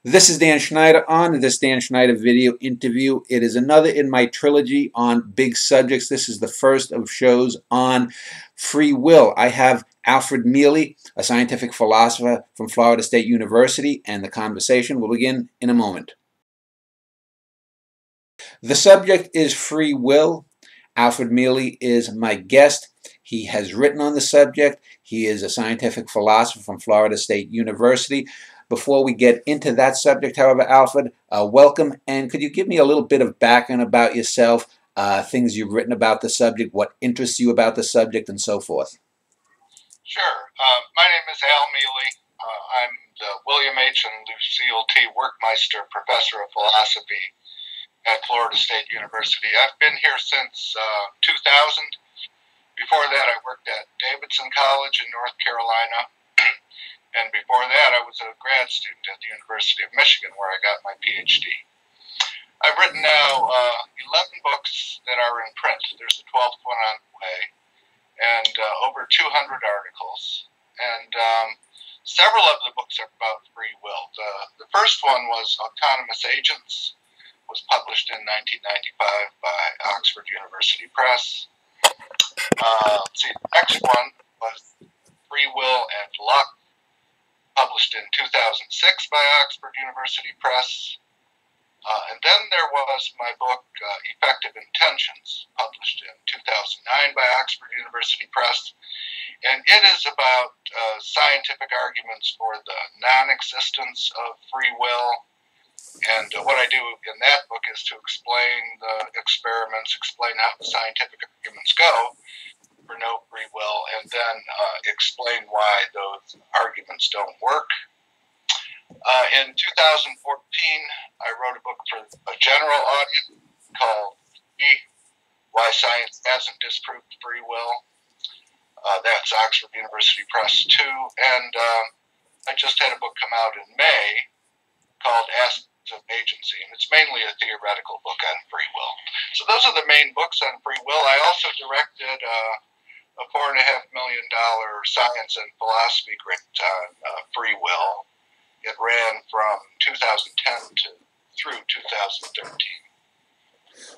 This is Dan Schneider on this Dan Schneider video interview. It is another in my trilogy on big subjects. This is the first of shows on free will. I have Alfred Mele, a scientific philosopher from Florida State University, and the conversation will begin in a moment. The subject is free will. Alfred Mele is my guest. He has written on the subject. He is a scientific philosopher from Florida State University. Before we get into that subject, however, Alfred, welcome. And could you give me a little bit of background about yourself, things you've written about the subject, what interests you about the subject, and so forth? Sure. My name is Al Mele. I'm the William H. and Lucille T. Workmeister Professor of Philosophy at Florida State University. I've been here since 2000. Before that, I worked at Davidson College in North Carolina. And before that, I was a grad student at the University of Michigan, where I got my PhD. I've written now 11 books that are in print. There's a 12th one on the way, and over 200 articles. And several of the books are about free will. The first one was Autonomous Agents, was published in 1995 by Oxford University Press. The next one was Free Will and Luck, published in 2006 by Oxford University Press. And then there was my book, Effective Intentions, published in 2009 by Oxford University Press. And it is about scientific arguments for the non-existence of free will. And what I do in that book is to explain the experiments, explain how the scientific arguments go for no free will, and then explain why those arguments don't work. In 2014, I wrote a book for a general audience called Why Science Hasn't Disproved Free Will. That's Oxford University Press 2. And I just had a book come out in May called Aspects of Agency, and it's mainly a theoretical book on free will. So those are the main books on free will. I also directed a $4.5 million science and philosophy grant on free will. It ran from 2010 through 2013.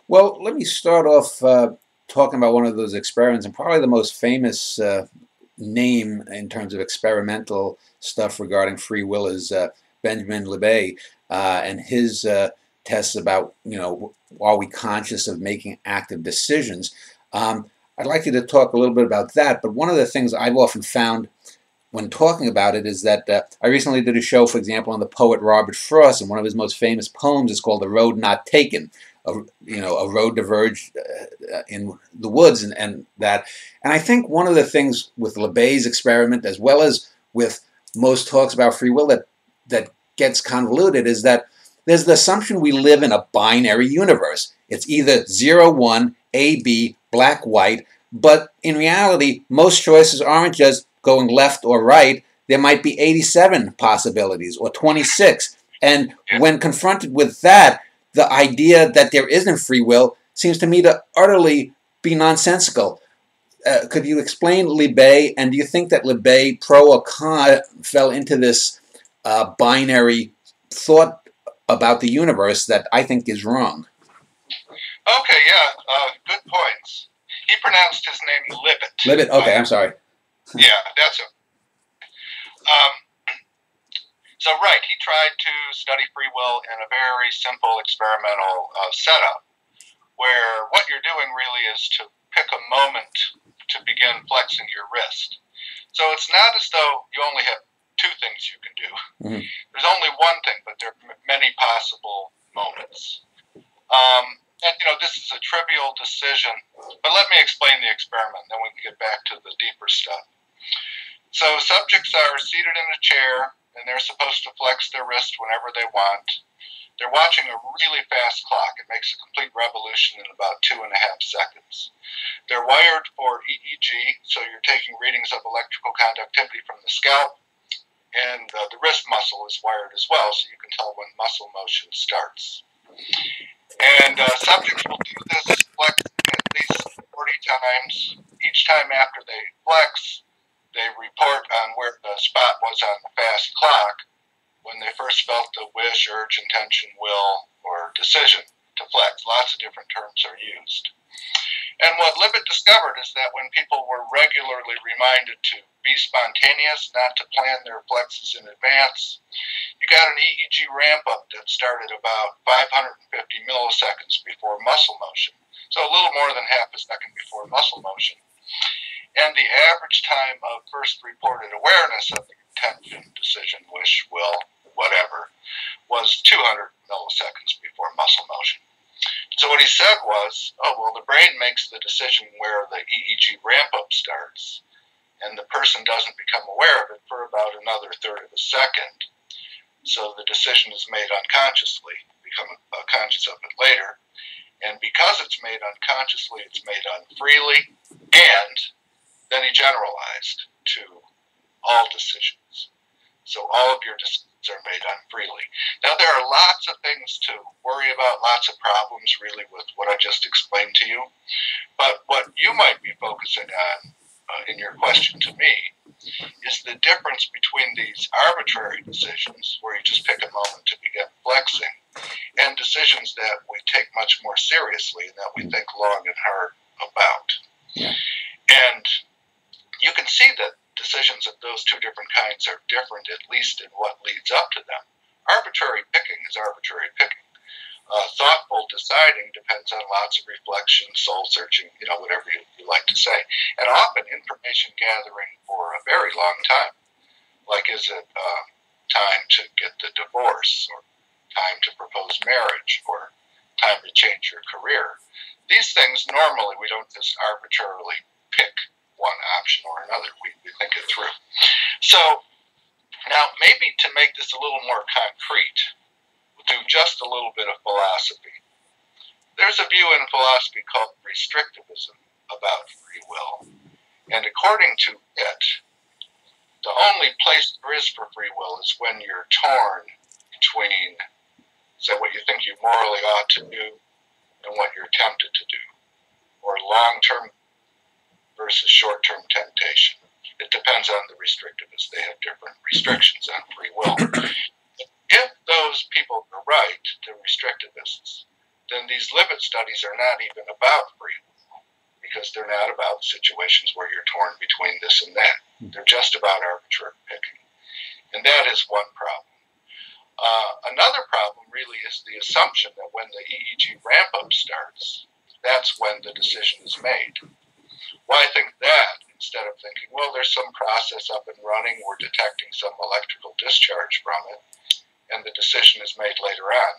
Well, let me start off talking about one of those experiments, and probably the most famous name in terms of experimental stuff regarding free will is Benjamin Libet and his tests about, are we conscious of making active decisions? I'd like you to talk a little bit about that, but one of the things I've often found when talking about it is that I recently did a show, for example, on the poet Robert Frost, and one of his most famous poems is called The Road Not Taken. A road diverged in the woods and that. And I think one of the things with Libet's experiment, as well as with most talks about free will that gets convoluted, is that there's the assumption we live in a binary universe. It's either 0, 1, A, B, black, white, but in reality, most choices aren't just going left or right. There might be 87 possibilities or 26. And when confronted with that, the idea that there isn't free will seems to me to utterly be nonsensical. Could you explain Libet, and do you think that Libet, pro or con, fell into this binary thought about the universe that I think is wrong? Okay, good points. He pronounced his name Libet. Libet, okay, I'm sorry. Yeah, that's it. So right, he tried to study free will in a very simple experimental setup, where what you're doing really is to pick a moment to begin flexing your wrist. So it's not as though you only have two things you can do. Mm-hmm. There's only one thing, but there are many possible moments. This is a trivial decision, but let me explain the experiment, then we can get back to the deeper stuff. So subjects are seated in a chair, and they're supposed to flex their wrist whenever they want. They're watching a really fast clock. It makes a complete revolution in about 2.5 seconds. They're wired for EEG, so you're taking readings of electrical conductivity from the scalp, and the wrist muscle is wired as well, so you can tell when muscle motion starts. And subjects will do this flexing at least 40 times. Each time after they flex, they report on where the spot was on the fast clock when they first felt the wish, urge, intention, will, or decision to flex. Lots of different terms are used. And what Libet discovered is that when people were regularly reminded to be spontaneous, not to plan their flexes in advance, you got an EEG ramp-up that started about 550 milliseconds before muscle motion, so a little more than half a second before muscle motion. And the average time of first reported awareness of the intention, decision, wish, will, whatever, was 200 milliseconds before muscle motion. So what he said was, oh, well, the brain makes the decision where the EEG ramp-up starts, and the person doesn't become aware of it for about another third of a second. So the decision is made unconsciously, become conscious of it later. And because it's made unconsciously, it's made unfreely, and then he generalized to all decisions. So all of your decisions are made unfreely. Now, there are lots of things to worry about, lots of problems really with what I just explained to you. But what you might be focusing on in your question to me is the difference between these arbitrary decisions, where you just pick a moment to begin flexing, and decisions that we take much more seriously and that we think long and hard about. Yeah. And you can see that decisions of those two different kinds are different, at least in what leads up to them. Arbitrary picking is arbitrary picking. Thoughtful deciding depends on lots of reflection, soul searching, whatever you like to say, and often information gathering for a very long time. Like, is it time to get the divorce, or time to propose marriage, or time to change your career? These things, normally, we don't just arbitrarily pick one option or another. We think it through. So, now, maybe to make this a little more concrete, we'll do just a little bit of philosophy. There's a view in philosophy called restrictivism about free will. And according to it, the only place there is for free will is when you're torn between, say, what you think you morally ought to do and what you're tempted to do, or long-term versus short-term temptation. It depends on the restrictivists. They have different restrictions on free will. If those people are right, the restrictivists, then these Libet studies are not even about free will, because they're not about situations where you're torn between this and that. They're just about arbitrary picking. And that is one problem. Another problem really is the assumption that when the EEG ramp-up starts, that's when the decision is made. Why think that instead of thinking, well, there's some process up and running, we're detecting some electrical discharge from it, and the decision is made later on.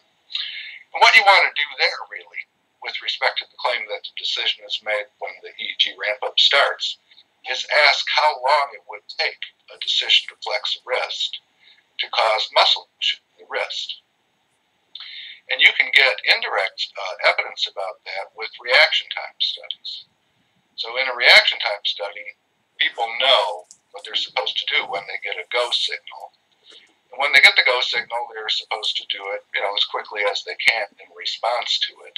And what you want to do there, really, with respect to the claim that the decision is made when the EEG ramp-up starts, is ask how long it would take a decision to flex a wrist to cause muscle motion in the wrist. And you can get indirect evidence about that with reaction time studies. So in a reaction time study, people know what they're supposed to do when they get a go signal. And when they get the go signal, they're supposed to do it, as quickly as they can in response to it.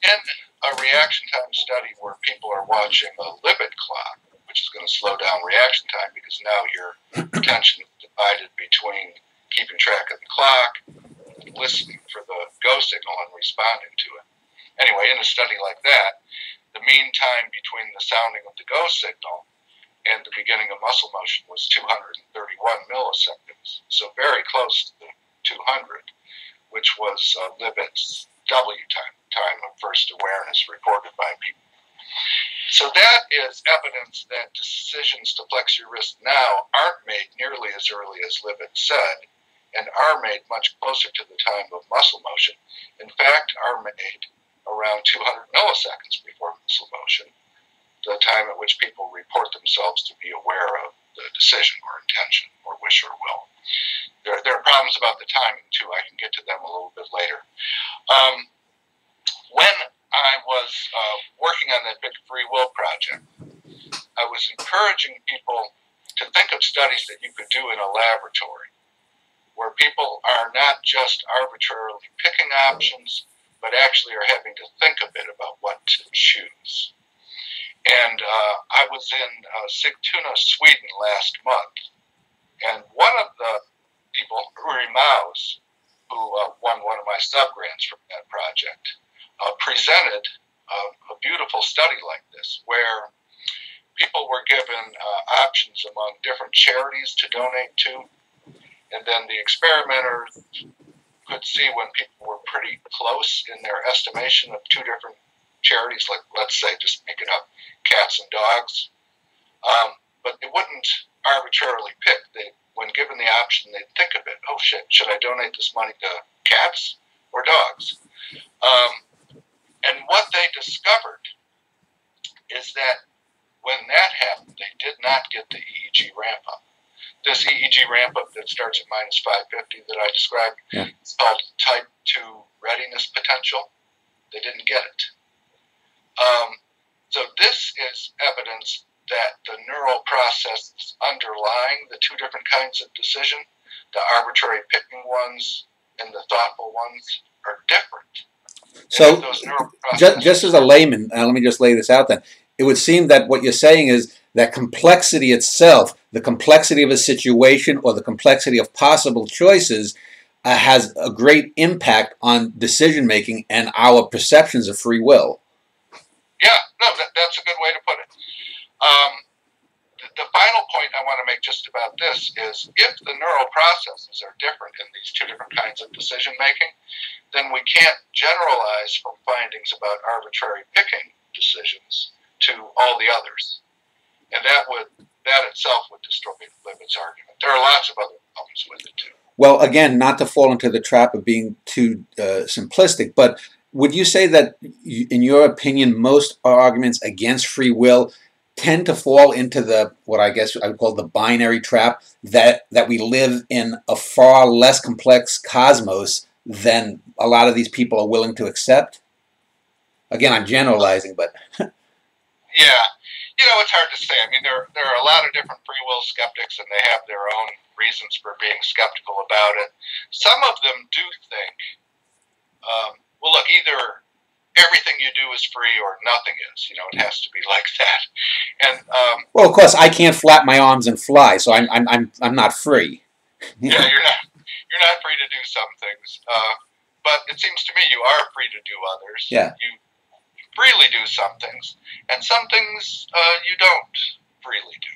In a reaction time study where people are watching a Libet clock, which is going to slow down reaction time because now your attention is divided between keeping track of the clock, listening for the go signal, and responding to it. Anyway, in a study like that, the mean time between the sounding of the go signal and the beginning of muscle motion was 231 milliseconds, so very close to the 200, which was Libet's W time of first awareness reported by people. So that is evidence that decisions to flex your wrist now aren't made nearly as early as Libet said, and are made much closer to the time of muscle motion. In fact, are made around 200 milliseconds before muscle motion, the time at which people report themselves to be aware of the decision or intention or wish or will. There are problems about the timing, too. I can get to them a little bit later. When I was working on that big free will project, I was encouraging people to think of studies that you could do in a laboratory, where people are not just arbitrarily picking options, but actually are having to think a bit about what to choose. And I was in Sigtuna, Sweden last month, And one of the people, Uri Maus, who won one of my sub-grants from that project, presented a beautiful study like this, where people were given options among different charities to donate to, and then the experimenter could see when people were pretty close in their estimation of two different charities, like, let's say, just make it up, cats and dogs. But they wouldn't arbitrarily pick. When given the option, they'd think of it. Oh, shit, should I donate this money to cats or dogs? And what they discovered is that when that happened, they did not get the EEG ramp-up. This EEG ramp-up that starts at minus 550 that I described, it's called type 2 readiness potential. They didn't get it. So this is evidence that the neural processes underlying the two different kinds of decision, the arbitrary picking ones and the thoughtful ones, are different. So, just as a layman, let me just lay this out then. It would seem that what you're saying is that complexity itself, the complexity of a situation or the complexity of possible choices, has a great impact on decision-making and our perceptions of free will. Yeah, no, that's a good way to put it. The final point I want to make just about this is if the neural processes are different in these two different kinds of decision-making, then we can't generalize from findings about arbitrary picking decisions to all the others. And that itself would destroy Libet's argument. There are lots of other problems with it too. Well, again, not to fall into the trap of being too simplistic, but would you say that, in your opinion, most arguments against free will tend to fall into the, what I guess I would call the binary trap, that we live in a far less complex cosmos than a lot of these people are willing to accept? Again, I'm generalizing, but... Yeah. It's hard to say. I mean, there are a lot of different free will skeptics, and they have their own reasons for being skeptical about it. Some of them do think, well, look, either everything you do is free or nothing is. It has to be like that. And well, of course, I can't flap my arms and fly, so I'm not free. Yeah, you're not free to do some things, but it seems to me you are free to do others. Yeah. You freely do some things, and some things you don't freely do.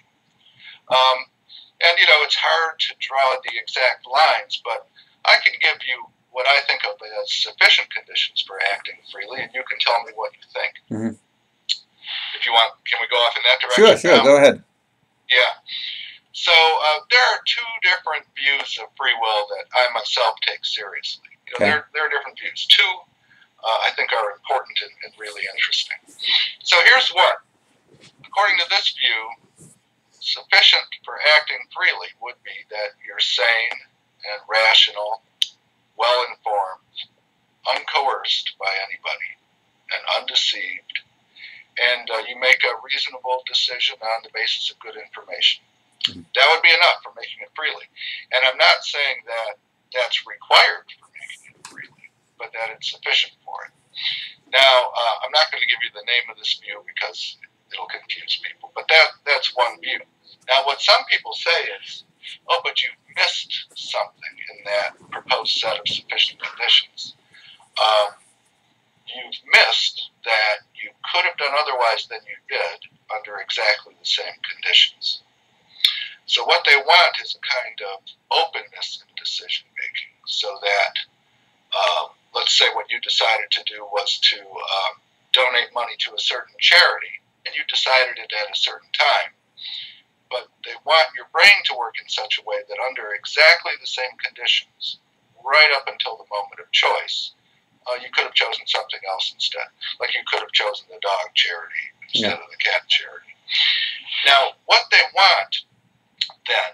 And it's hard to draw the exact lines, but I can give you what I think of as sufficient conditions for acting freely, and you can tell me what you think. Mm-hmm. If you want, can we go off in that direction? Sure, go ahead. Yeah. So there are two different views of free will that I myself take seriously. Okay. There are different views. Two, I think, are important and really interesting. So here's one. According to this view, sufficient for acting freely would be that you're sane and rational, well-informed, uncoerced by anybody, and undeceived, and you make a reasonable decision on the basis of good information. That would be enough for making it freely. And I'm not saying that that's required for making it freely, but that it's sufficient for it. Now, I'm not going to give you the name of this view because it'll confuse people, but that's one view. Now, what some people say is, oh, but you missed something in that proposed set of sufficient conditions. You've missed that you could have done otherwise than you did under exactly the same conditions. So what they want is a kind of openness in decision making, so that, let's say what you decided to do was to donate money to a certain charity, and you decided it at a certain time. But they want your brain to work in such a way that under exactly the same conditions, right up until the moment of choice, you could have chosen something else instead. Like you could have chosen the dog charity instead of the cat charity. Now, what they want then,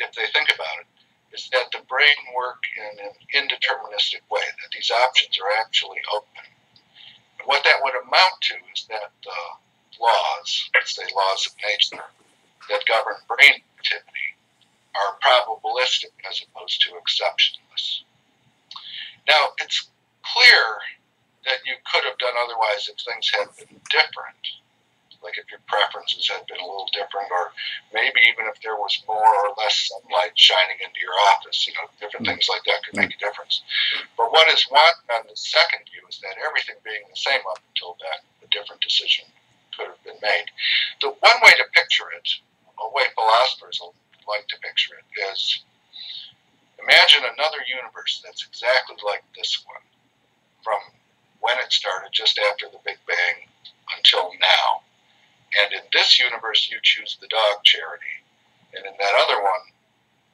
if they think about it, is that the brain work in an indeterministic way, that these options are actually open. And what that would amount to is that the laws, let's say laws of nature, that govern brain activity are probabilistic as opposed to exceptionless. Now, it's clear that you could have done otherwise if things had been different. like if your preferences had been a little different, or maybe even if there was more or less sunlight shining into your office, different things like that could make a difference. But what is wanted on the second view is that everything being the same up until then, a different decision could have been made. The one way to picture it, a way philosophers like to picture it, is imagine another universe that's exactly like this one, from when it started, just after the Big Bang, until now. And in this universe, you choose the dog charity. And in that other one,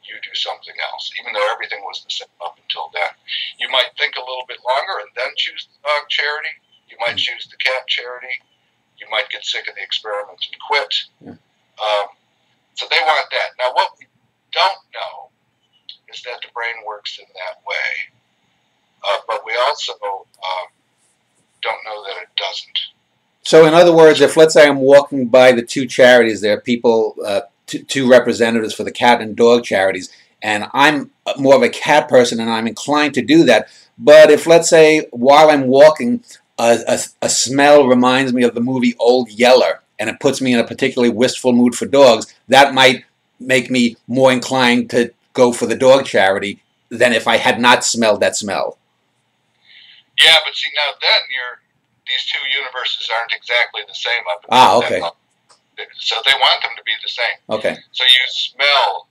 you do something else, even though everything was the same up until then. You might think a little bit longer and then choose the dog charity. You might choose the cat charity. You might get sick of the experiments and quit. So they want that. Now, what we don't know is that the brain works in that way. But we also don't know that it doesn't. So in other words, if let's say I'm walking by the two charities, there are people, two representatives for the cat and dog charities, and I'm more of a cat person and I'm inclined to do that. But if let's say while I'm walking, a smell reminds me of the movie Old Yeller, and it puts me in a particularly wistful mood for dogs, that might make me more inclined to go for the dog charity than if I had not smelled that smell. Yeah, but see, now then these two universes aren't exactly the same up until okay. then. So they want them to be the same. Okay. So you smell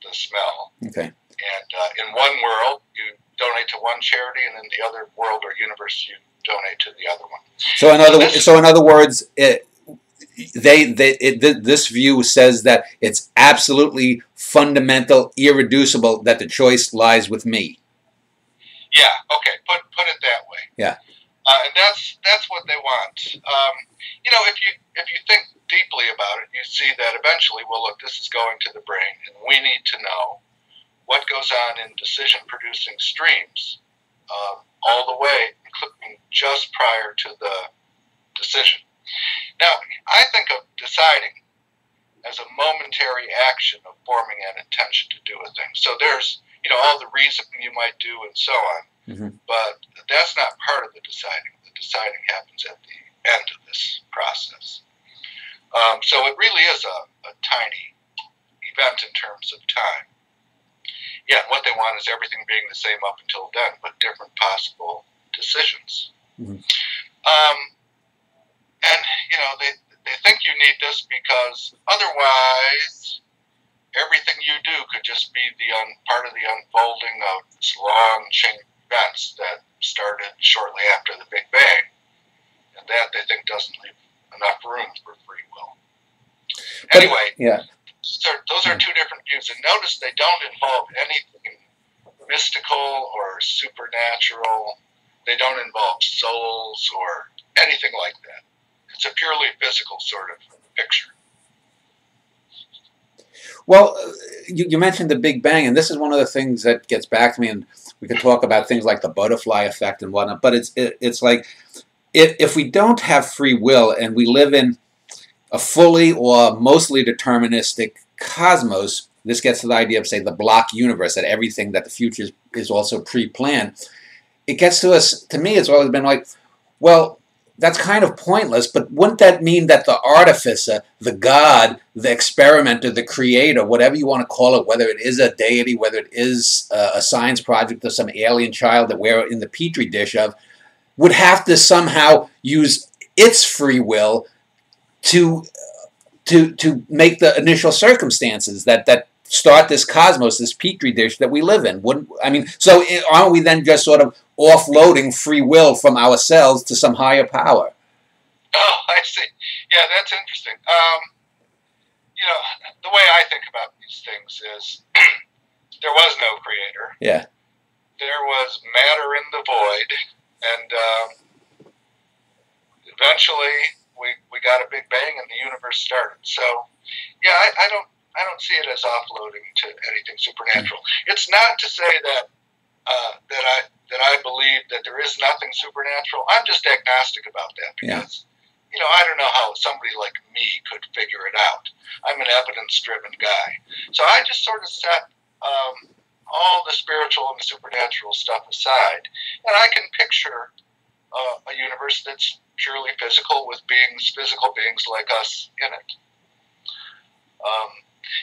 the smell. Okay. And in one world, you donate to one charity, and in the other world or universe, you donate to the other one. So in other words, this view says that it's absolutely fundamental, irreducible, that the choice lies with me. Yeah. Okay. Put it that way. Yeah. And that's what they want. If you think deeply about it, you see that eventually, well, look, this is going to the brain, and we need to know what goes on in decision-producing streams all the way, including just prior to the decision. Now, I think of deciding as a momentary action of forming an intention to do a thing. So there's, all the reasoning you might do and so on, but that's not part of the deciding. The deciding happens at the end of this process. So it really is a tiny event in terms of time. Yeah, what they want is everything being the same up until then, but different possible decisions. And, they think you need this because otherwise everything you do could just be part of the unfolding of this long chain of events that started shortly after the Big Bang. And that, they think, doesn't leave enough room for free will. Anyway, so those are two different views. And notice they don't involve anything mystical or supernatural. They don't involve souls or anything like that. It's a purely physical sort of picture. Well, you mentioned the Big Bang, and this is one of the things that gets back to me, and we could talk about things like the butterfly effect and whatnot, but it's like, if we don't have free will and we live in a fully or mostly deterministic cosmos, this gets to the idea of, say, the block universe, that everything, that the future is also pre-planned. It gets to us, to me, it's always been like, well, that's kind of pointless, but wouldn't that mean that the artificer, the god, the experimenter, the creator, whatever you want to call it, whether it is a deity, whether it is a science project or some alien child that we're in the petri dish of, would have to somehow use its free will to make the initial circumstances that start this cosmos, this petri dish that we live in? So aren't we then just sort of offloading free will from ourselves to some higher power? Oh, I see. Yeah, that's interesting. The way I think about these things is there was no creator. Yeah. There was matter in the void, and eventually we got a Big Bang and the universe started. So, yeah, I don't see it as offloading to anything supernatural. It's not to say that I believe that there is nothing supernatural. I'm just agnostic about that because, I don't know how somebody like me could figure it out. I'm an evidence-driven guy. So I just sort of set all the spiritual and the supernatural stuff aside, and I can picture a universe that's purely physical with beings, physical beings like us in it.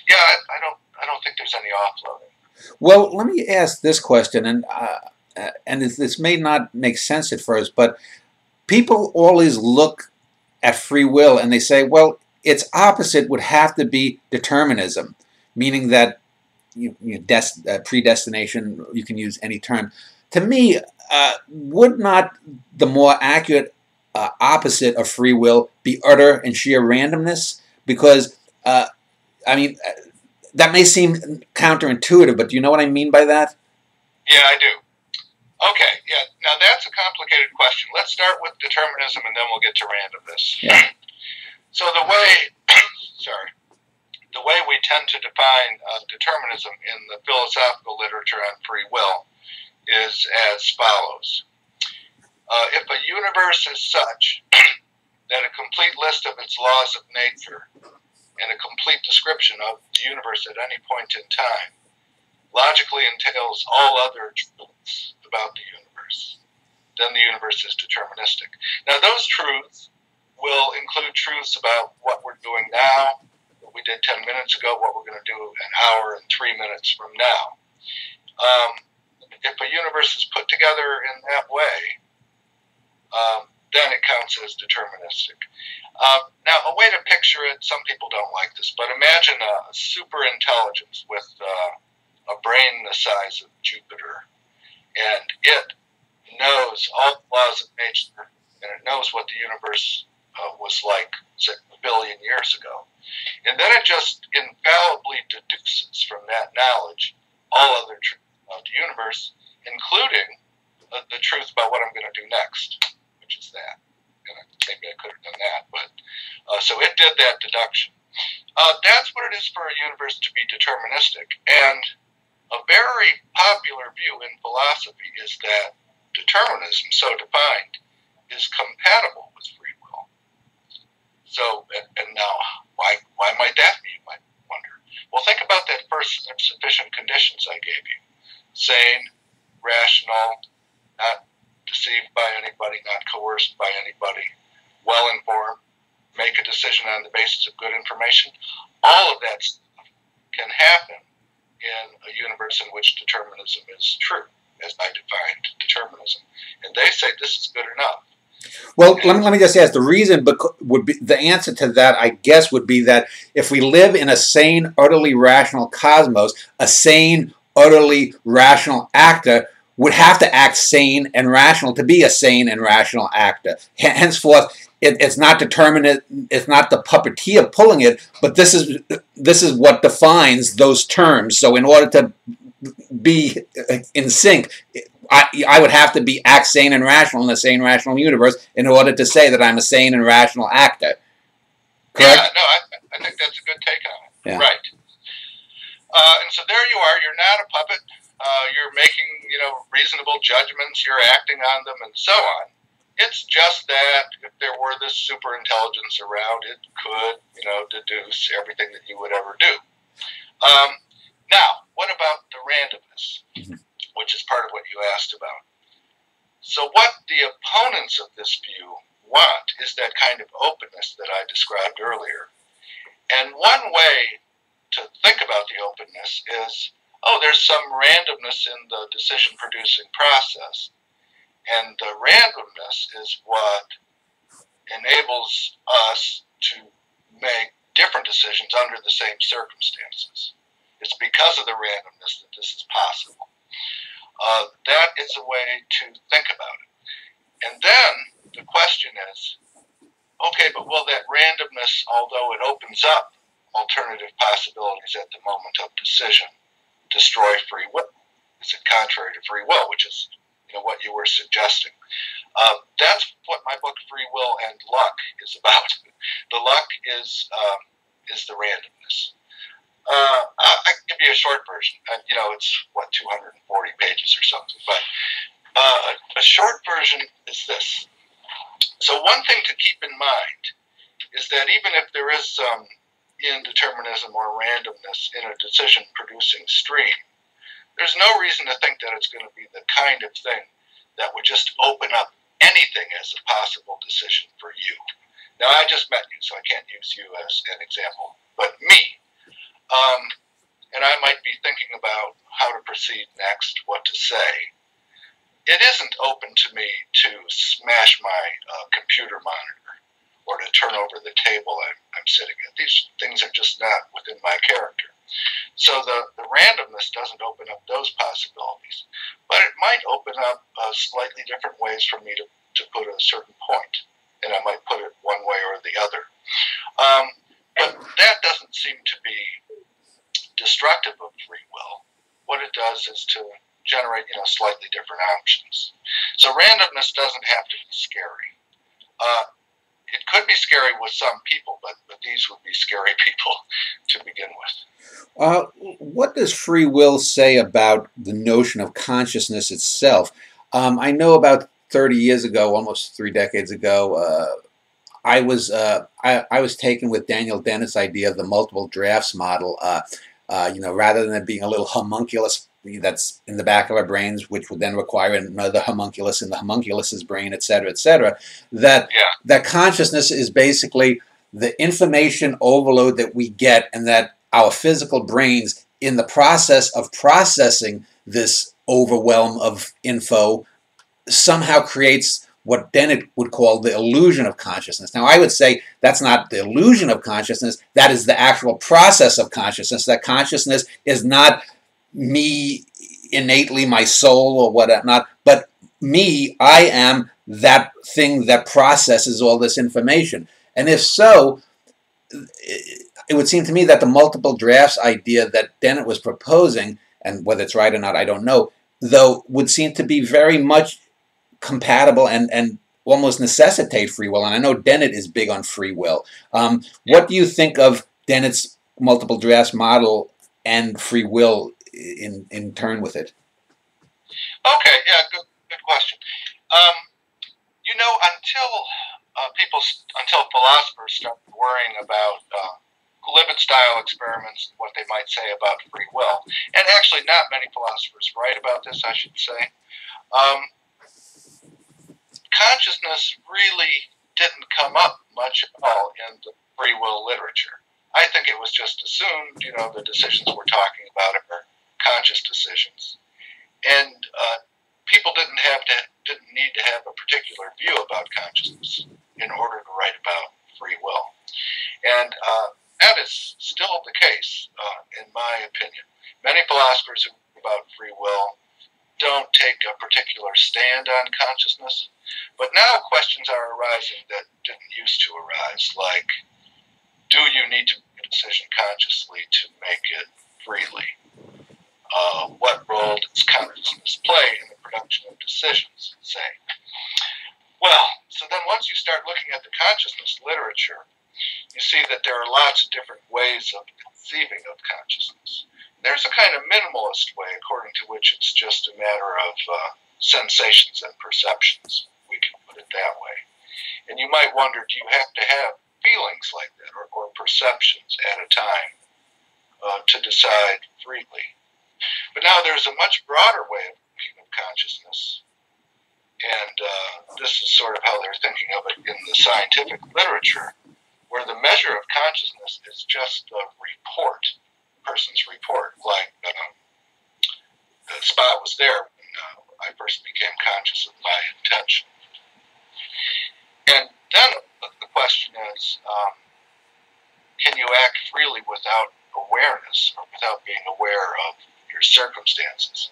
Yeah, I don't think there's any offloading. Well, let me ask this question, and this may not make sense at first, but people always look at free will and they say, well, its opposite would have to be determinism, meaning that predestination, you can use any term. To me, would not the more accurate opposite of free will be utter and sheer randomness? Because, I mean, that may seem counterintuitive, but do you know what I mean by that? Yeah, I do. Okay, yeah. Now that's a complicated question. Let's start with determinism, and then we'll get to randomness. Yeah. So the way, the way we tend to define determinism in the philosophical literature on free will is as follows. If a universe is such that a complete list of its laws of nature and a complete description of the universe at any point in time logically entails all other truths about the universe, then the universe is deterministic. Now, those truths will include truths about what we're doing now, what we did 10 minutes ago, what we're going to do an hour and 3 minutes from now. If a universe is put together in that way, then it counts as deterministic. Now, a way to picture it, some people don't like this, but imagine a super intelligence with a brain the size of Jupiter, and it knows all the laws of nature, and it knows what the universe was like, say, a billion years ago. And then it just infallibly deduces from that knowledge all other truths of the universe, including the truth about what I'm going to do next, which is that. And maybe I could have done that, but so it did that deduction. That's what it is for a universe to be deterministic. And a very popular view in philosophy is that determinism, so defined, is compatible with free will. So, and now, why might that be, you might wonder? Well, think about that first sufficient conditions I gave you. Sane, rational, not deceived by anybody, not coerced by anybody, well-informed, make a decision on the basis of good information. All of that stuff can happen in a universe in which determinism is true, as I defined determinism. And they say this is good enough. Well, let me just ask. The reason would be the answer to that, I guess, would be that if we live in a sane, utterly rational cosmos, a sane, utterly rational actor would have to act sane and rational to be a sane and rational actor. Henceforth, it's not determinate. It's not the puppeteer pulling it, but this is what defines those terms. So, in order to be in sync, I would have to be act sane and rational in a sane, rational universe in order to say that I'm a sane and rational actor. Correct? Yeah, no, I think that's a good take on it. Yeah. Right. And so there you are. You're not a puppet. You're making, reasonable judgments. You're acting on them, and so on. It's just that if there were this super intelligence around, it could, deduce everything that you would ever do. Now, what about the randomness, which is part of what you asked about? So what the opponents of this view want is that kind of openness that I described earlier. And one way to think about the openness is, there's some randomness in the decision-producing process. And the randomness is what enables us to make different decisions under the same circumstances. It's because of the randomness that this is possible. That is a way to think about it. And then the question is, okay, but will that randomness, although it opens up alternative possibilities at the moment of decision, destroy free will? Is it contrary to free will, which is what you were suggesting? That's what my book Free Will and Luck is about. The luck is the randomness. I can give you a short version. It's 240 pages or something. But a short version is this. So one thing to keep in mind is that even if there is some indeterminism or randomness in a decision-producing stream, there's no reason to think that it's going to be the kind of thing that would just open up anything as a possible decision for you. Now, I just met you, so I can't use you as an example, but me. And I might be thinking about how to proceed next, what to say. It isn't open to me to smash my computer monitor or to turn over the table I'm sitting at. These things are just not within my character. So the randomness doesn't open up those possibilities. But it might open up slightly different ways for me to put a certain point. And I might put it one way or the other. But that doesn't seem to be destructive of free will. What it does is to generate, slightly different options. So randomness doesn't have to be scary. It could be scary with some people, but these would be scary people to begin with. What does free will say about the notion of consciousness itself? I know about 30 years ago, almost 3 decades ago, I was taken with Daniel Dennett's idea of the multiple drafts model. Rather than it being a little homunculus that's in the back of our brains, which would then require another homunculus in the homunculus's brain, et cetera, that consciousness is basically the information overload that we get, and that our physical brains, in the process of processing this overwhelm of info, somehow creates what Dennett would call the illusion of consciousness. Now, I would say that's not the illusion of consciousness, that is the actual process of consciousness. That consciousness is not me innately, my soul or whatnot, but me, I am that thing that processes all this information. And if so, it would seem to me that the multiple drafts idea that Dennett was proposing, and whether it's right or not, I don't know, though, would seem to be very much compatible and almost necessitate free will. And I know Dennett is big on free will. What do you think of Dennett's multiple drafts model and free will in turn with it? Okay, yeah, good question. Until philosophers started worrying about Libet-style experiments, what they might say about free will, and actually not many philosophers write about this, I should say. Consciousness really didn't come up much at all in the free will literature. I think it was just assumed, the decisions we're talking about are conscious decisions. And people didn't need to have a particular view about consciousness in order to write about free will. And that is still the case, in my opinion. Many philosophers who write about free will don't take a particular stand on consciousness, but now questions are arising that didn't used to arise, like, do you need to make a decision consciously to make it freely? What role does consciousness play in the production of decisions, say? Well, so then once you start looking at the consciousness literature, you see that there are lots of different ways of conceiving of consciousness. There's a kind of minimalist way, according to which it's just a matter of sensations and perceptions. We can put it that way. And you might wonder, do you have to have feelings like that or perceptions at a time to decide freely? But now there's a much broader way of thinking of consciousness. And this is sort of how they're thinking of it in the scientific literature, where the measure of consciousness is just a report, person's report, like the spot was there when I first became conscious of my intention. And then the question is, can you act freely without awareness or without being aware of your circumstances?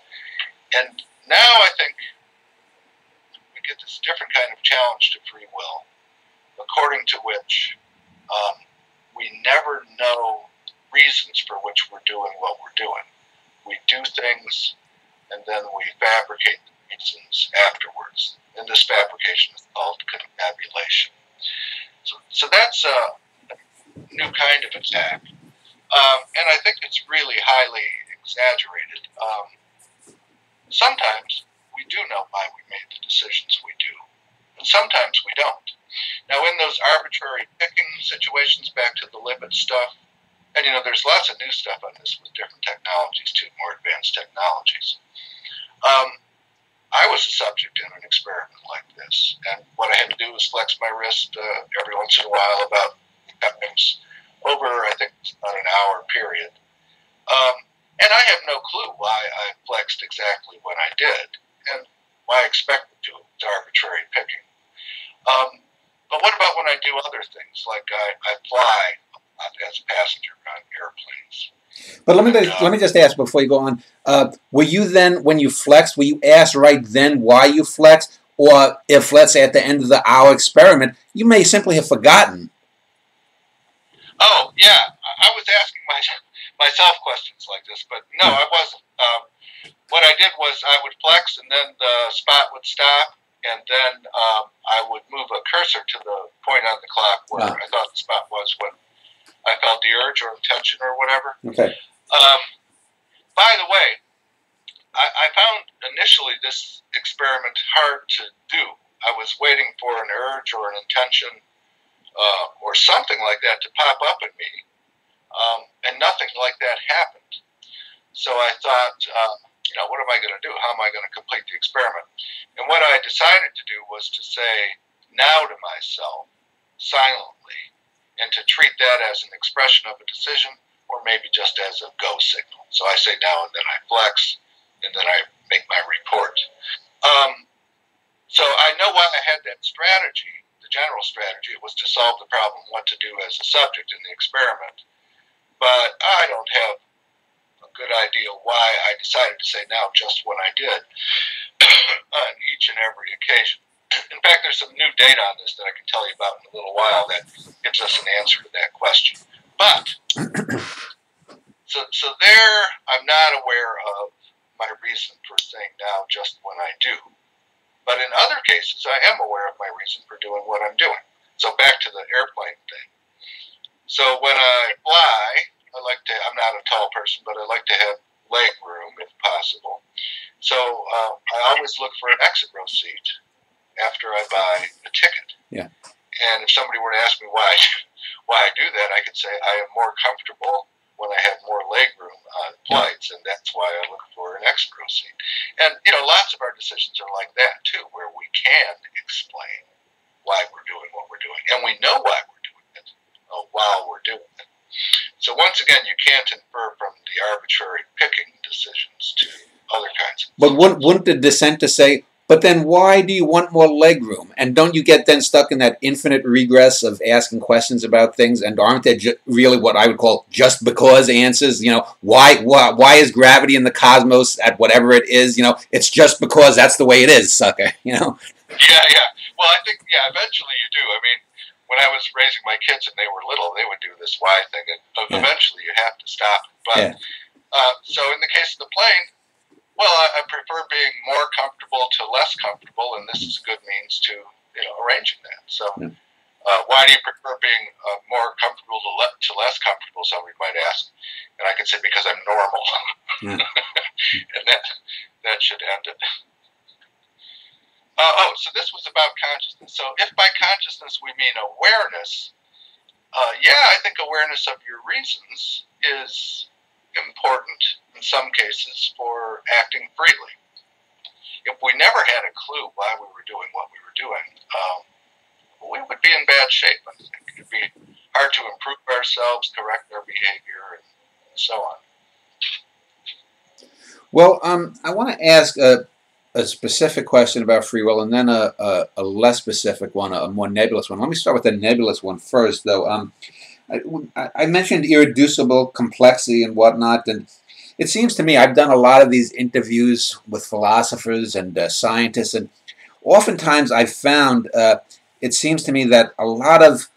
And now I think we get this different kind of challenge to free will, according to which we never know reasons for which we're doing what we're doing. We do things, and then we fabricate the reasons afterwards. And this fabrication is called confabulation. So that's a new kind of attack. And I think it's really highly exaggerated. Sometimes we do know why we made the decisions we do, and sometimes we don't. Now, in those arbitrary picking situations, back to the Libet stuff, and there's lots of new stuff on this with different technologies too, more advanced technologies. I was a subject in an experiment like this, and what I had to do was flex my wrist every once in a while, about times over, I think, about an hour period. And I have no clue why I flexed exactly when I did, and why I expected to. It's arbitrary picking. But what about when I do other things, like I fly as a passenger on airplanes? But let me just ask before you go on. Were you then, when you flexed, were you asked right then why you flexed? Or if, let's say, at the end of the hour experiment, you may simply have forgotten? Oh, yeah. I was asking myself questions like this, but no, I wasn't. What I did was I would flex, and then the spot would stop, and then I would move a cursor to the point on the clock where I thought the spot was when I felt the urge or intention or whatever. Okay. By the way, I found initially this experiment hard to do. I was waiting for an urge or an intention or something like that to pop up at me, and nothing like that happened. So I thought, what am I going to do? How am I going to complete the experiment? And what I decided to do was to say now to myself silently, and to treat that as an expression of a decision, or maybe just as a go signal. So I say now, and then I flex, and then I make my report. So I know why I had that strategy. The general strategy was to solve the problem, what to do as a subject in the experiment. But I don't have a good idea why I decided to say now just when I did on each and every occasion. In fact, there's some new data on this that I can tell you about in a little while that gives us an answer to that question. But, so there, I'm not aware of my reason for saying now just when I do. But in other cases, I am aware of my reason for doing what I'm doing. So back to the airplane thing. So when I fly, I'm not a tall person, but I like to have leg room if possible. So I always look for an exit row seat after I buy a ticket. Yeah. And if somebody were to ask me why I do that, I could say I am more comfortable when I have more leg room on flights, and that's why I look for an exit row seat. And, lots of our decisions are like that, too, where we can explain why we're doing what we're doing. And we know why we're doing it while we're doing it. So once again, you can't infer from the arbitrary picking decisions to other kinds of decisions. But wouldn't the dissenter say, but then why do you want more leg room? And don't you get then stuck in that infinite regress of asking questions about things? And aren't there really what I would call just because answers? Why is gravity in the cosmos at whatever it is? It's just because that's the way it is, sucker. Yeah. Well, I think, eventually you do. I mean, when I was raising my kids and they were little, they would do this why thing. And eventually you have to stop it. But, so in the case of the plane, well, I prefer being more comfortable to less comfortable, and this is a good means to arranging that. So, why do you prefer being more comfortable to less comfortable? Somebody might ask, and I can say because I'm normal, and that should end it. So this was about consciousness. So, if by consciousness we mean awareness, I think awareness of your reasons is important in some cases for acting freely. If we never had a clue why we were doing what we were doing, we would be in bad shape, I think. It would be hard to improve ourselves, correct our behavior, and so on. Well, I want to ask a specific question about free will, and then a less specific one, a more nebulous one. Let me start with the nebulous one first, though. I mentioned irreducible complexity and whatnot, and it seems to me, I've done a lot of these interviews with philosophers and scientists, and oftentimes I've found, it seems to me that a lot of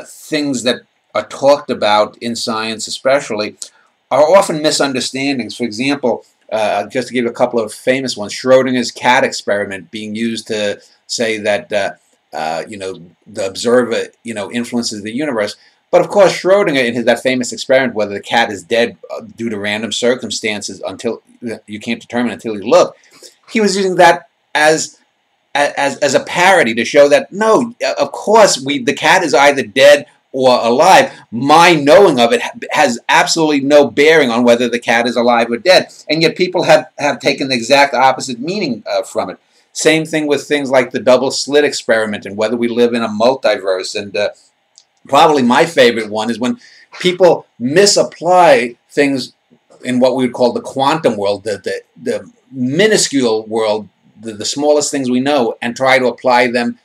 things that are talked about in science especially are often misunderstandings. For example, just to give a couple of famous ones, Schrodinger's cat experiment being used to say that the observer influences the universe. But of course, Schrodinger, in that famous experiment, whether the cat is dead due to random circumstances until you can't determine until you look, he was using that as a parody to show that no, of course the cat is either dead or alive, my knowing of it has absolutely no bearing on whether the cat is alive or dead. And yet people have taken the exact opposite meaning from it. Same thing with things like the double slit experiment and whether we live in a multiverse. And probably my favorite one is when people misapply things in what we would call the quantum world, the minuscule world, the smallest things we know, and try to apply them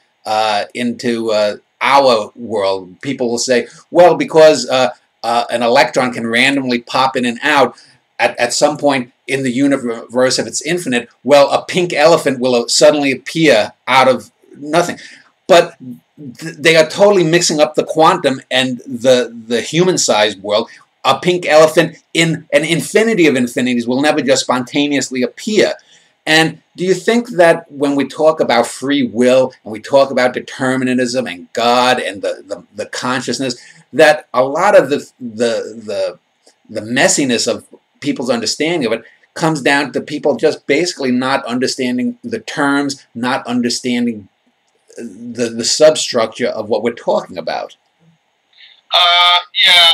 into our world. People will say, well, because an electron can randomly pop in and out at some point in the universe, if it's infinite, well, a pink elephant will suddenly appear out of nothing. But they are totally mixing up the quantum and the human-sized world. A pink elephant in an infinity of infinities will never just spontaneously appear. And do you think that when we talk about free will and we talk about determinism and God and the consciousness, that a lot of the messiness of people's understanding of it comes down to people just basically not understanding the terms, not understanding the substructure of what we're talking about? Yeah,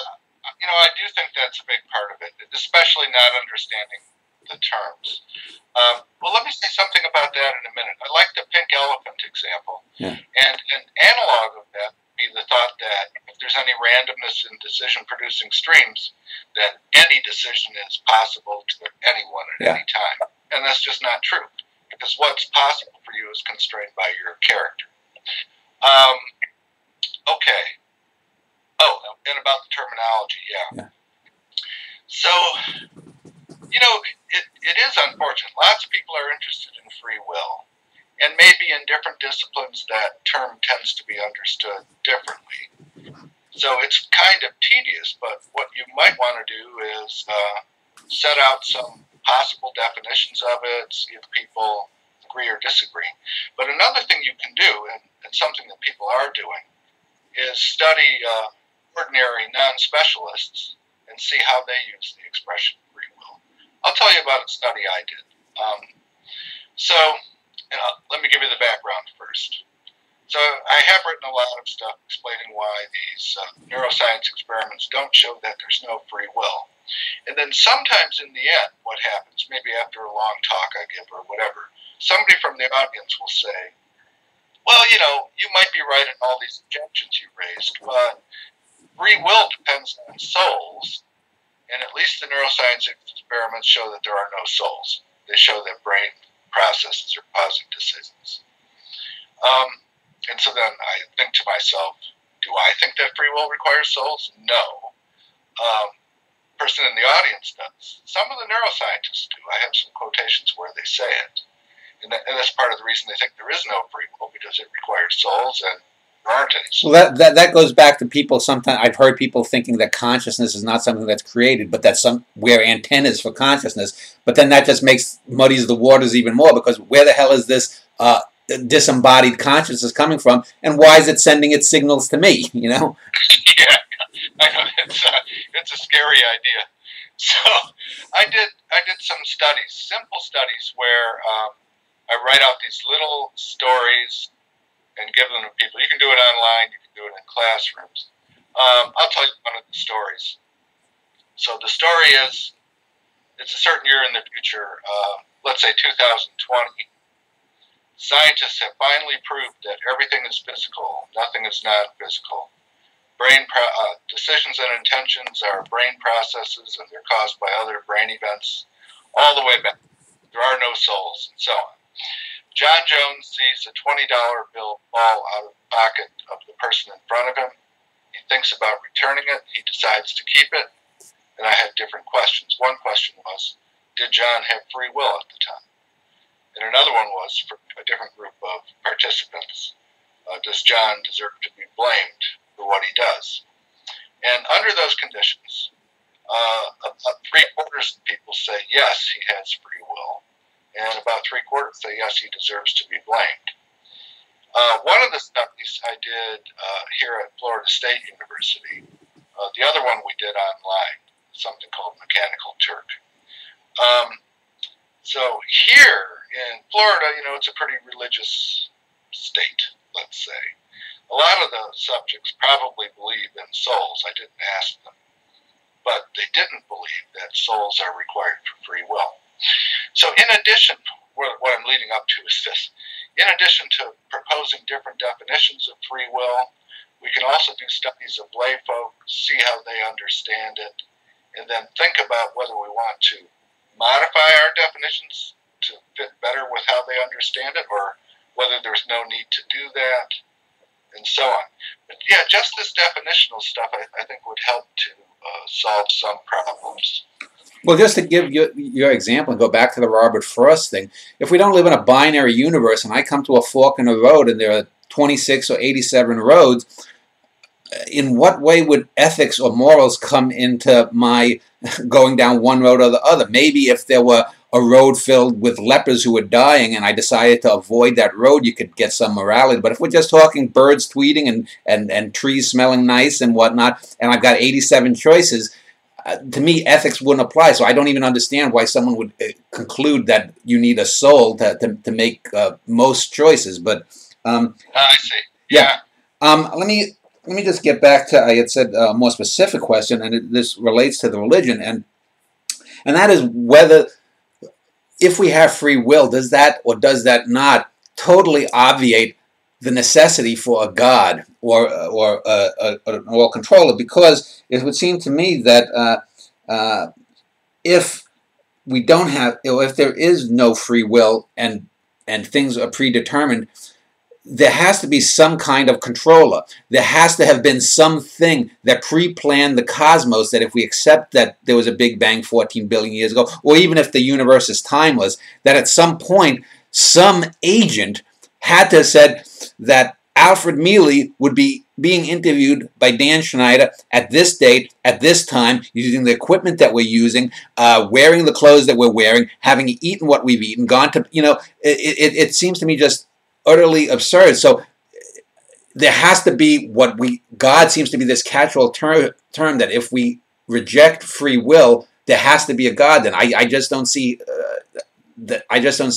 I do think that's a big part of it, especially not understanding the terms. Well, let me say something about that in a minute. I like the pink elephant example. Yeah. And an analog of that would be the thought that if there's any randomness in decision-producing streams, then any decision is possible to anyone at any time. And that's just not true, because what's possible for you is constrained by your character. Okay. Oh, and about the terminology, yeah. So, it is unfortunate. Lots of people are interested in free will. And maybe in different disciplines that term tends to be understood differently. So it's kind of tedious, but what you might want to do is set out some possible definitions of it, see if people agree or disagree. But another thing you can do, and something that people are doing, is study ordinary non-specialists and see how they use the expression free will. I'll tell you about a study I did. Let me give you the background first. So I have written a lot of stuff explaining why these neuroscience experiments don't show that there's no free will. And then sometimes in the end, what happens, maybe after a long talk I give or whatever, somebody from the audience will say, well, you might be right in all these objections you raised, but free will depends on souls, and at least the neuroscience experiments show that there are no souls. They show that brain processes are causing decisions. And so then I think to myself, do I think that free will requires souls? No. Person in the audience does. Some of the neuroscientists do. I have some quotations where they say it. And that's part of the reason they think there is no free will, because it requires souls and there aren't any souls. Well, that goes back to people. Sometimes I've heard people thinking that consciousness is not something that's created, but that's we're antennas for consciousness. But then that just muddies the waters even more, because where the hell is this disembodied consciousness coming from, and why is it sending its signals to me? Yeah, I know it's a scary idea. So I did some studies, simple studies, where I write out these little stories and give them to people. You can do it online. You can do it in classrooms. I'll tell you one of the stories. So the story is, it's a certain year in the future, let's say 2020. Scientists have finally proved that everything is physical. Nothing is not physical. Decisions and intentions are brain processes, and they're caused by other brain events all the way back. There are no souls, and so on. John Jones sees a $20 bill fall out of the pocket of the person in front of him. He thinks about returning it. He decides to keep it. And I had different questions. One question was, did John have free will at the time? And another one was, for a different group of participants, does John deserve to be blamed for what he does? And under those conditions, about 3/4 of people say yes, he has free will, and about 3/4 say yes, he deserves to be blamed. One of the studies I did here at Florida State University, the other one we did online, something called Mechanical Turk. So here in Florida, it's a pretty religious state, let's say. A lot of the subjects probably believe in souls. I didn't ask them. But they didn't believe that souls are required for free will. So in addition, what I'm leading up to is this. In addition to proposing different definitions of free will, we can also do studies of lay folk, see how they understand it, and then think about whether we want to modify our definitions to fit better with how they understand it, or whether there's no need to do that, and so on. But yeah, just this definitional stuff I think would help to solve some problems. Well, just to give you your example and go back to the Robert Frost thing, if we don't live in a binary universe and I come to a fork in the road and there are 26 or 87 roads, in what way would ethics or morals come into my going down one road or the other? Maybe if there were a road filled with lepers who were dying and I decided to avoid that road, you could get some morality. But if we're just talking birds tweeting and trees smelling nice and whatnot, and I've got 87 choices, to me, ethics wouldn't apply. So I don't even understand why someone would conclude that you need a soul to make most choices. But I see. Yeah. Let me just get back to, I had said a more specific question, and this relates to the religion, and that is whether, if we have free will, does that or does that not totally obviate the necessity for a God or an all-controller? Because it would seem to me that if we don't have, if there is no free will and things are predetermined, there has to be some kind of controller. There has to have been something that pre-planned the cosmos, that if we accept that there was a Big Bang 14 billion years ago, or even if the universe is timeless, that at some point some agent had to have said that Alfred Mele would be being interviewed by Dan Schneider at this date, at this time, using the equipment that we're using, wearing the clothes that we're wearing, having eaten what we've eaten, gone to, it seems to me just utterly absurd. So there has to be God seems to be this catch-all term that if we reject free will, there has to be a God. Then I just don't see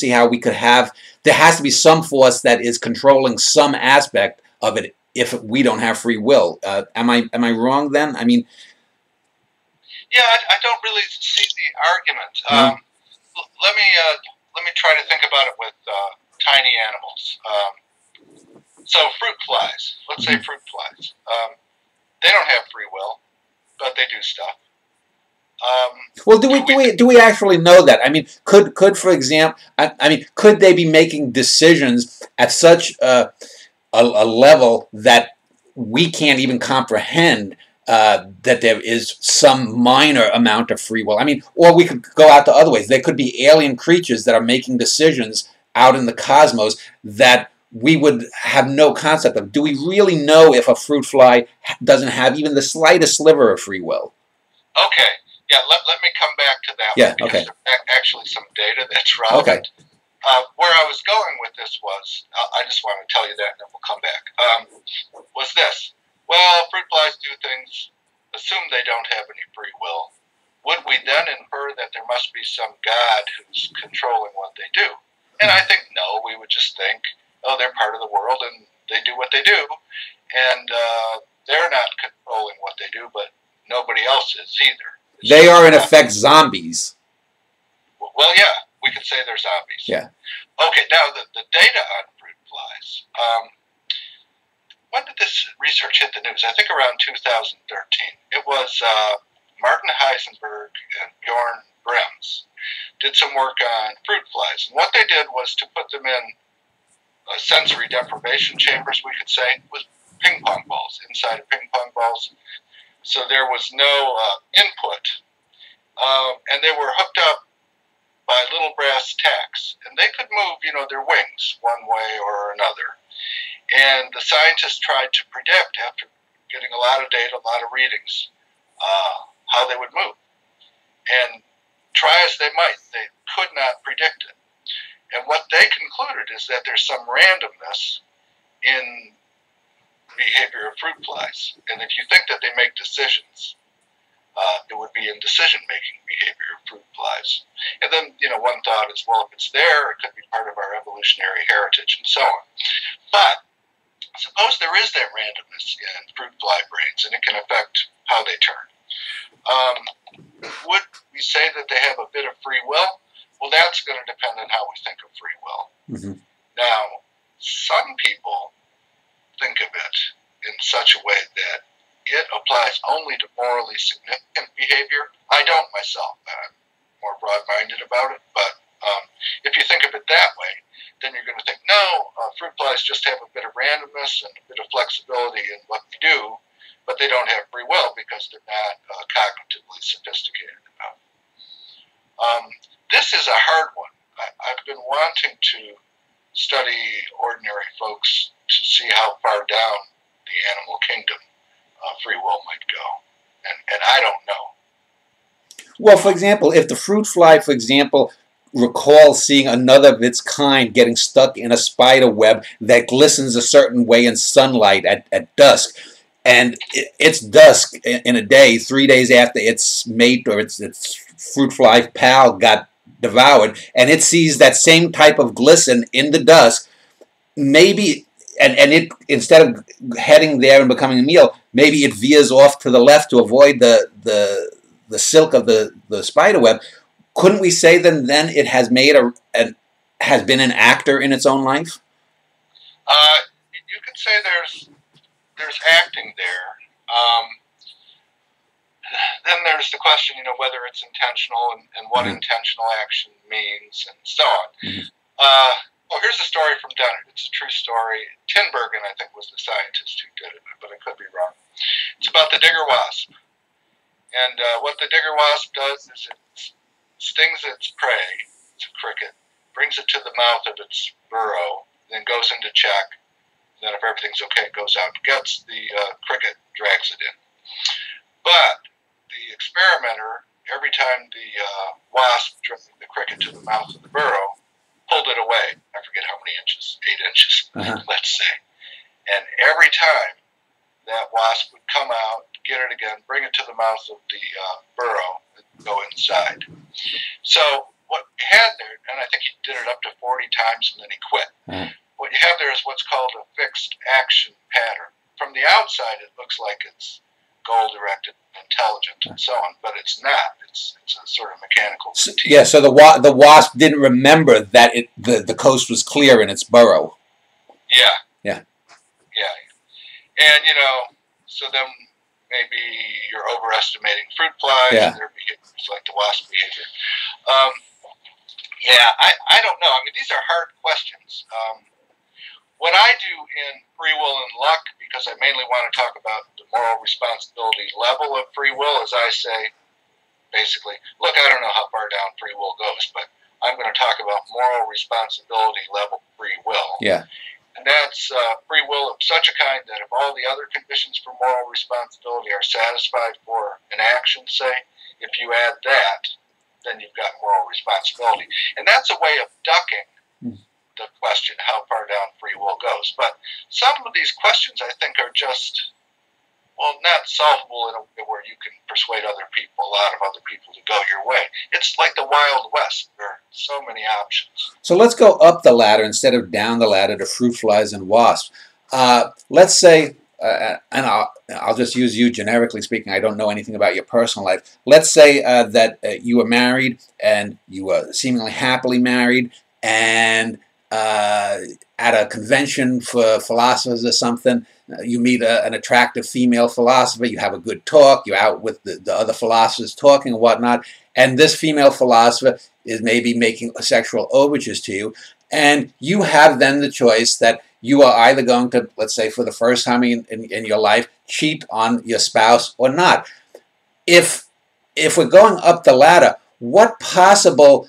how we could have. There has to be some force that is controlling some aspect of it if we don't have free will. Am I wrong then? I mean, yeah, I don't really see the argument. Let me try to think about it with tiny animals. So fruit flies. Let's say fruit flies. They don't have free will, but they do stuff. Well, do we actually know that? I mean, could for example, could they be making decisions at such a level that we can't even comprehend that there is some minor amount of free will? I mean, or we could go out the other ways. There could be alien creatures that are making decisions out in the cosmos that we would have no concept of. Do we really know if a fruit fly doesn't have even the slightest sliver of free will? Okay. Yeah, let me come back to that one, because there's actually some data that's relevant. Okay. Where I was going with this was, I just want to tell you that and then we'll come back, was this. Well, fruit flies do things, assume they don't have any free will. Would we then infer that there must be some God who's controlling what they do? And I think no, we would just think, oh, they're part of the world and they do what they do, and they're not controlling what they do, but nobody else is either. They are, in effect, zombies. Well, yeah, we could say they're zombies. Yeah. Okay, now the data on fruit flies. When did this research hit the news? I think around 2013. It was Martin Heisenberg and Bjorn Brems did some work on fruit flies. And what they did was to put them in sensory deprivation chambers, we could say, with ping pong balls, inside of ping pong balls. So there was no input. And they were hooked up by little brass tacks. And they could move, their wings one way or another. And the scientists tried to predict, after getting a lot of data, a lot of readings, how they would move. And try as they might, they could not predict it. And what they concluded is that there's some randomness in behavior of fruit flies. And if you think that they make decisions, it would be in decision-making behavior of fruit flies. And then, one thought is, well, if it's there, it could be part of our evolutionary heritage and so on. But suppose there is that randomness in fruit fly brains, and it can affect how they turn. Would we say that they have a bit of free will? Well, that's going to depend on how we think of free will. Mm-hmm. Now, some people think of it in such a way that it applies only to morally significant behavior. I don't myself. I'm more broad-minded about it, but if you think of it that way, then you're going to think, no, fruit flies just have a bit of randomness and a bit of flexibility in what they do, but they don't have free will because they're not cognitively sophisticated enough. This is a hard one. I've been wanting to study ordinary folks to see how far down the animal kingdom free will might go, and I don't know. Well, for example, if the fruit fly, for example, recalls seeing another of its kind getting stuck in a spider web that glistens a certain way in sunlight at dusk, and it's dusk in a day, 3 days after its mate or its fruit fly pal got devoured, and it sees that same type of glisten in the dusk, maybe, and it, instead of heading there and becoming a meal, maybe it veers off to the left to avoid the silk of the spider web. Couldn't we say then it has made has been an actor in its own life? You could say there's acting there. Then there's the question, whether it's intentional and what intentional action means and so on. Well, here's a story from Dennett. It's a true story. Tinbergen, I think, was the scientist who did it, but I could be wrong. It's about the digger wasp. And what the digger wasp does is it stings its prey, it's a cricket, brings it to the mouth of its burrow, then goes in to check. Then if everything's okay, it goes out, gets the cricket, drags it in. But the experimenter, every time the wasp dragged the cricket to the mouth of the burrow, pulled it away. I forget how many inches, 8 inches, let's say. And every time that wasp would come out, get it again, bring it to the mouth of the burrow, and go inside. So what you had there, and I think he did it up to 40 times and then he quit. What you have there is what's called a fixed action pattern. From the outside, it looks like it's goal-directed, intelligent, and so on, but it's not. It's a sort of mechanical routine. Yeah, so the wasp didn't remember that the coast was clear in its burrow. Yeah. Yeah. Yeah. And, so then maybe you're overestimating fruit flies and their behaviors like the wasp behavior. I don't know. I mean, these are hard questions. What I do in Free Will and Luck, because I mainly want to talk about the moral responsibility level of free will, is I say, basically, look, I don't know how far down free will goes, but I'm going to talk about moral responsibility level free will. Yeah. And that's free will of such a kind that if all the other conditions for moral responsibility are satisfied for an action, say, if you add that, then you've got moral responsibility. And that's a way of ducking the question how far down free will goes. But some of these questions, I think, are just, well, not solvable in a way where you can persuade other people, a lot of other people, to go your way. It's like the Wild West. There are so many options. So let's go up the ladder instead of down the ladder to fruit flies and wasps. Let's say, and I'll just use you generically speaking, I don't know anything about your personal life. Let's say that you were married and you were seemingly happily married, and at a convention for philosophers or something, you meet an attractive female philosopher, you have a good talk, you're out with the other philosophers talking and whatnot, and this female philosopher is maybe making sexual overtures to you, and you have then the choice that you are either going to, let's say for the first time in your life, cheat on your spouse or not. If we're going up the ladder, what possible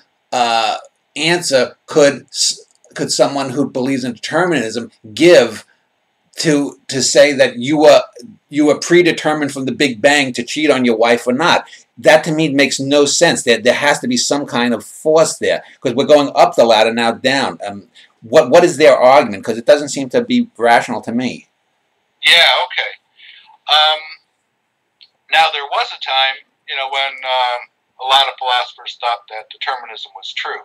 answer could someone who believes in determinism give to say that you were predetermined from the Big Bang to cheat on your wife or not? That to me makes no sense. There has to be some kind of force there, because we're going up the ladder, now down. What is their argument? Because it doesn't seem to be rational to me. Yeah, okay. Now, there was a time, when a lot of philosophers thought that determinism was true.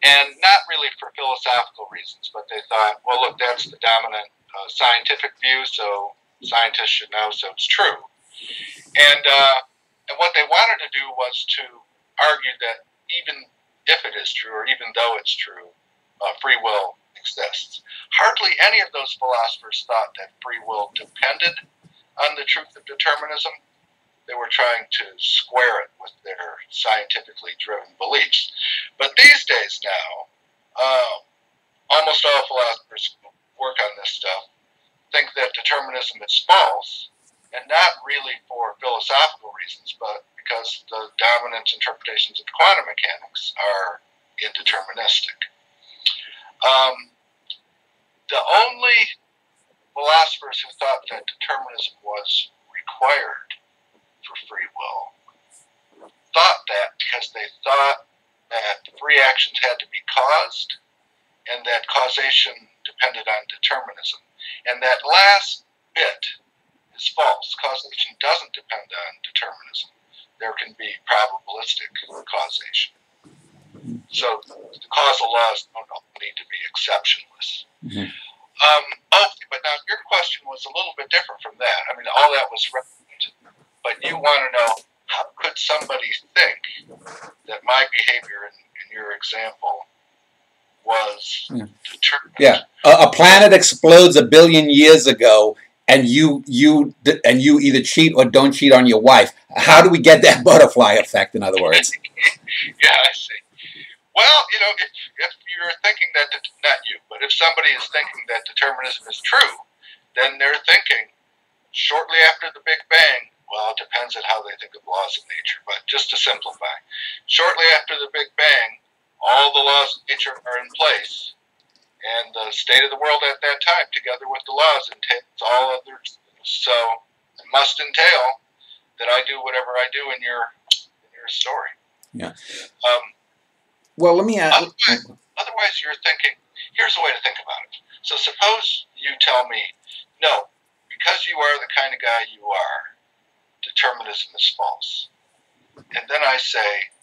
And not really for philosophical reasons, but they thought, well, look, that's the dominant scientific view, so scientists should know, so it's true. And what they wanted to do was to argue that even if it is true, or even though it's true, free will exists. Hardly any of those philosophers thought that free will depended on the truth of determinism. They were trying to square it with their scientifically driven beliefs. But these days now, almost all philosophers who work on this stuff think that determinism is false, and not really for philosophical reasons, but because the dominant interpretations of quantum mechanics are indeterministic. The only philosophers who thought that determinism was required for free will thought that because they thought that free actions had to be caused and that causation depended on determinism. And that last bit is false. Causation doesn't depend on determinism. There can be probabilistic causation. So the causal laws don't need to be exceptionless. Mm-hmm. But now your question was a little bit different from that. I mean, all that was relevant, but you want to know, how could somebody think that my behavior in your example was determined? Yeah, a planet explodes 1 billion years ago, and you either cheat or don't cheat on your wife. How do we get that butterfly effect? In other words. Yeah, I see. Well, if you're thinking that, not you, but if somebody is thinking that determinism is true, then they're thinking shortly after the Big Bang, well, it depends on how they think of laws of nature, but just to simplify, shortly after the Big Bang, all the laws of nature are in place, and the state of the world at that time, together with the laws, entails all others. So it must entail that I do whatever I do in your story. Yeah. Well, let me ask. Otherwise, you're thinking, here's a way to think about it. So suppose you tell me, no, because you are the kind of guy you are, determinism is false. And then I say,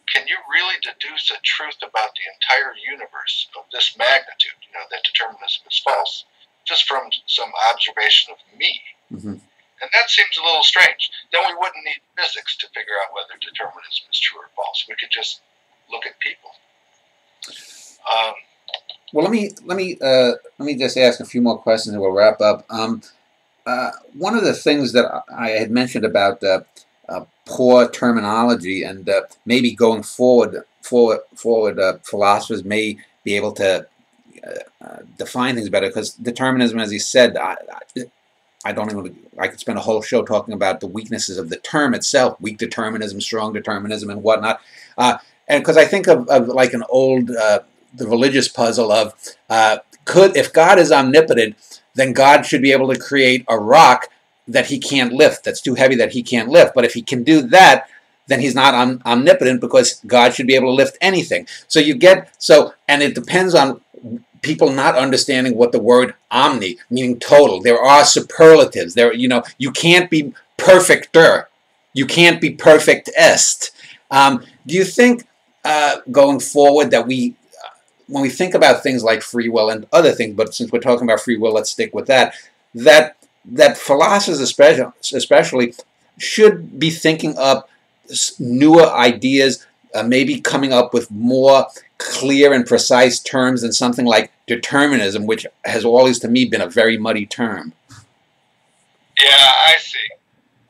can you really deduce a truth about the entire universe of this magnitude, that determinism is false, just from some observation of me? Mm-hmm. And that seems a little strange. Then we wouldn't need physics to figure out whether determinism is true or false. We could just look at people. Well, let me just ask a few more questions and we'll wrap up. One of the things that I had mentioned about poor terminology and maybe going forward, philosophers may be able to define things better, because determinism, as he said, I could spend a whole show talking about the weaknesses of the term itself, weak determinism, strong determinism, and whatnot. And because I think of like an old, the religious puzzle of, if God is omnipotent, then God should be able to create a rock that he can't lift, that's too heavy that he can't lift. But if he can do that, then he's not omnipotent, because God should be able to lift anything. So and it depends on people not understanding what the word omni, meaning total. There are superlatives. You can't be perfecter. You can't be perfectest. Do you think going forward that when we think about things like free will and other things, but since we're talking about free will, let's stick with that philosophers especially should be thinking up newer ideas, maybe coming up with more clear and precise terms than something like determinism, which has always to me been a very muddy term. Yeah, I see.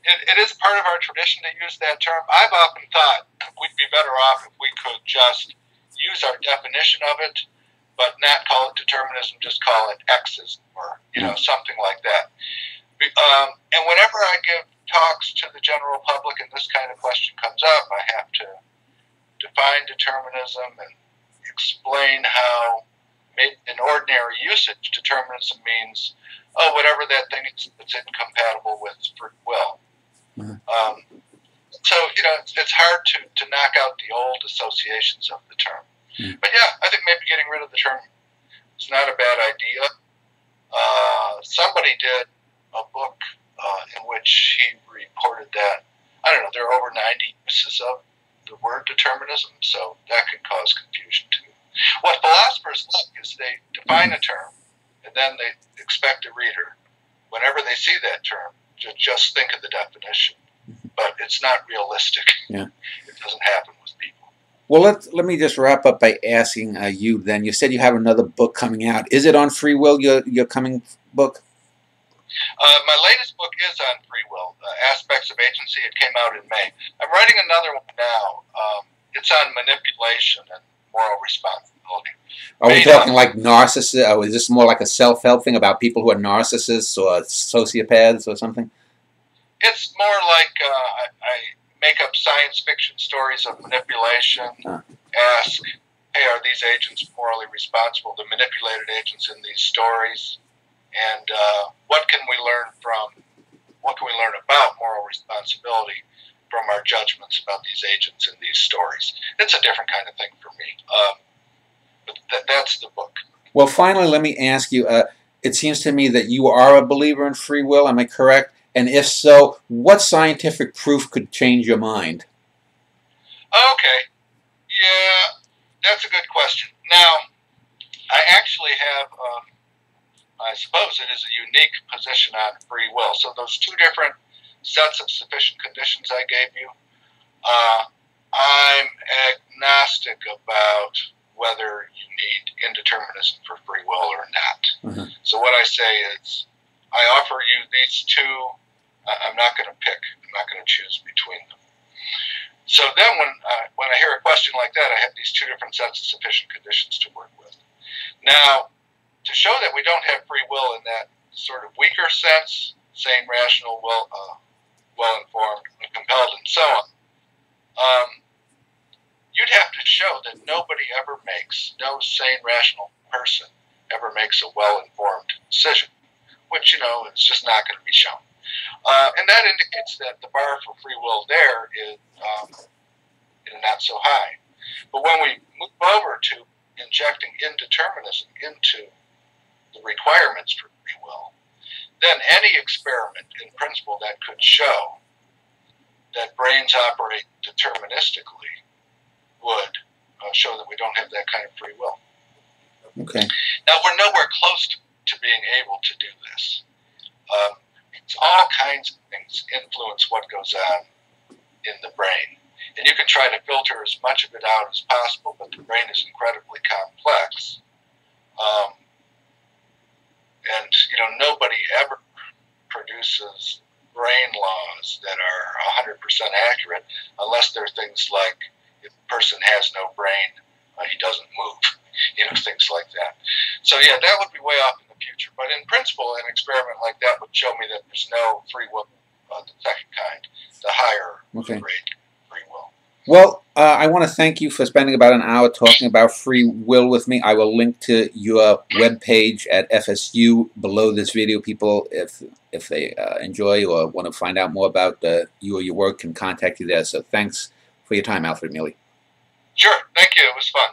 It is part of our tradition to use that term. I've often thought we'd be better off if we could just use our definition of it, but not call it determinism, just call it X's or something like that. And whenever I give talks to the general public and this kind of question comes up, I have to define determinism and explain how, in ordinary usage, determinism means, whatever that thing is that's incompatible with free will. Mm-hmm. So, it's hard to knock out the old associations of the term. Mm-hmm. But yeah, I think maybe getting rid of the term is not a bad idea. Somebody did a book in which he reported that, there are over 90 uses of the word determinism, so that could cause confusion too. What philosophers like is they define a term, and then they expect a reader, whenever they see that term, to just think of the definition. But it's not realistic. Yeah. It doesn't happen with people. Well, let me just wrap up by asking you then. You said you have another book coming out. Is it on free will, your coming book? My latest book is on free will, Aspects of Agency. It came out in May. I'm writing another one now. It's on manipulation and moral responsibility. Are we talking like narcissists? Or is this more like a self-help thing about people who are narcissists or sociopaths or something? It's more like I make up science fiction stories of manipulation, ask, hey, are these agents morally responsible, the manipulated agents in these stories? And what can we learn about moral responsibility from our judgments about these agents in these stories? It's a different kind of thing for me. But that's the book. Well, finally, let me ask you, it seems to me that you are a believer in free will, am I correct? And if so, what scientific proof could change your mind? Okay. Yeah, that's a good question. Now, I actually have, I suppose it is a unique position on free will. So those two different sets of sufficient conditions I gave you, I'm agnostic about whether you need indeterminism for free will or not. Mm-hmm. So what I say is, I offer you these two. I'm not going to pick. I'm not going to choose between them. So then when I hear a question like that, I have these two different sets of sufficient conditions to work with. Now, to show that we don't have free will in that sort of weaker sense, sane, rational, well-informed, compelled, and so on, you'd have to show that no sane, rational person ever makes a well-informed decision, which, it's just not going to be shown. And that indicates that the bar for free will there is not so high. But when we move over to injecting indeterminism into the requirements for free will, then any experiment in principle that could show that brains operate deterministically would show that we don't have that kind of free will. Okay. Now, we're nowhere close to being able to do this. All kinds of things influence what goes on in the brain. And you can try to filter as much of it out as possible, but the brain is incredibly complex. And, nobody ever produces brain laws that are 100% accurate unless there are things like, if a person has no brain, he doesn't move, things like that. So, yeah, that would be way off in the future. But in principle, an experiment like that would show me that there's no free will, the second kind, the higher grade free will. Well, I want to thank you for spending about an hour talking about free will with me. I will link to your webpage at FSU below this video. People, if they enjoy or want to find out more about you or your work, can contact you there. So thanks for your time, Alfred Mele. Sure. Thank you. It was fun.